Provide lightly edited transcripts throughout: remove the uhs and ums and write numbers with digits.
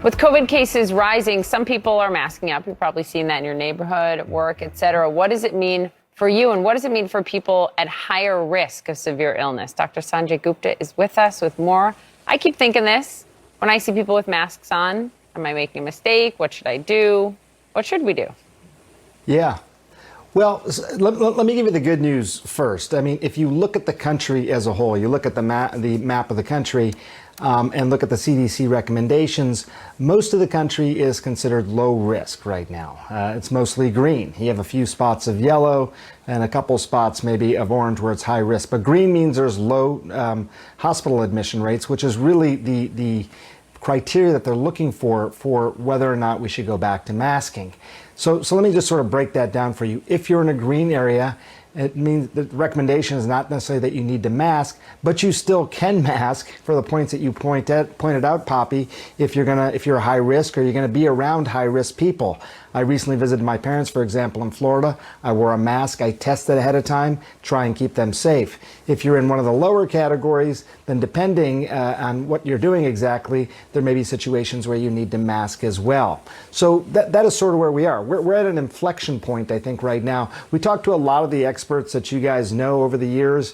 With COVID cases rising, some people are masking up. You've probably seen that in your neighborhood, at work, et cetera. What does it mean for you, and what does it mean for people at higher risk of severe illness? Dr. Sanjay Gupta is with us with more. I keep thinking this when I see people with masks on. Am I making a mistake? What should I do? What should we do? Yeah. Well, let me give you the good news first. I mean, if you look at the country as a whole, you look at the map of the country and look at the CDC recommendations, most of the country is considered low risk right now. It's mostly green. You have a few spots of yellow and a couple spots maybe of orange where it's high risk. But green means there's low hospital admission rates, which is really the criteria that they're looking for whether or not we should go back to masking. So let me just sort of break that down for you. If you're in a green area, it means the recommendation is not necessarily that you need to mask, but you still can mask for the points that you pointed out, Poppy, if you're high risk or you're gonna be around high risk people. I recently visited my parents, for example, in Florida. I wore a mask. I tested ahead of time, try and keep them safe. If you're in one of the lower categories, then depending on what you're doing exactly, there may be situations where you need to mask as well. So that is sort of where we are. We're at an inflection point, I think, right now. We talked to a lot of the experts that you guys know over the years.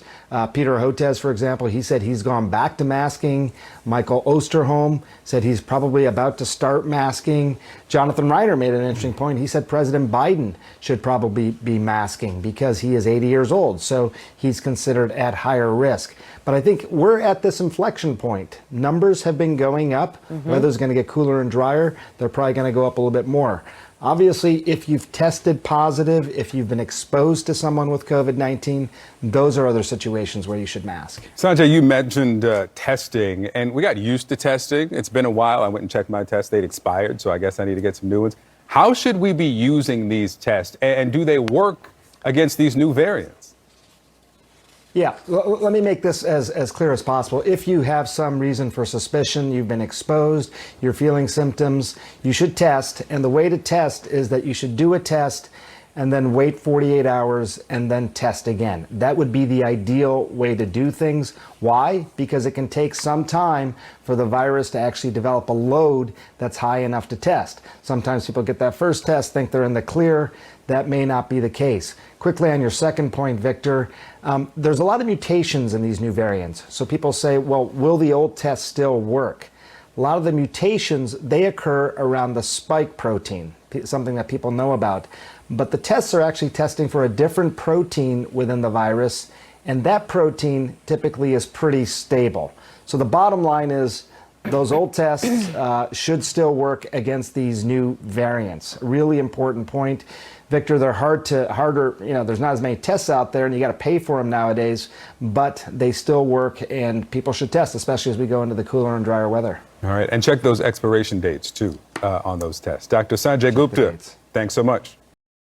Peter Hotez, for example, he said he's gone back to masking. Michael Osterholm said he's probably about to start masking. Jonathan Reiner made an interesting point. He said President Biden should probably be masking because he is 80 years old, so he's considered at higher risk. But I think we're at this inflection point. Numbers have been going up. Weather's going to get cooler and drier. They're probably going to go up a little bit more. Obviously, if you've tested positive, if you've been exposed to someone with COVID-19, those are other situations where you should mask. Sanjay, you mentioned testing, and we got used to testing. It's been a while. I went and checked my tests. They'd expired, so I guess I need to get some new ones. How should we be using these tests, and do they work against these new variants? Yeah, let me make this as clear as possible. If you have some reason for suspicion, you've been exposed, you're feeling symptoms, you should test. And the way to test is that you should do a test and then wait 48 hours and then test again. That would be the ideal way to do things. Why? Because it can take some time for the virus to actually develop a load that's high enough to test. Sometimes people get that first test, think they're in the clear. That may not be the case. Quickly on your second point, Victor, there's a lot of mutations in these new variants. So people say, well, will the old test still work? A lot of the mutations, they occur around the spike protein, something that people know about. But the tests are actually testing for a different protein within the virus, and that protein typically is pretty stable. So the bottom line is those old tests should still work against these new variants. Really important point. Victor, they're harder, there's not as many tests out there and you got to pay for them nowadays, but they still work and people should test, especially as we go into the cooler and drier weather. All right, and check those expiration dates too on those tests. Dr. Sanjay Gupta, thanks so much.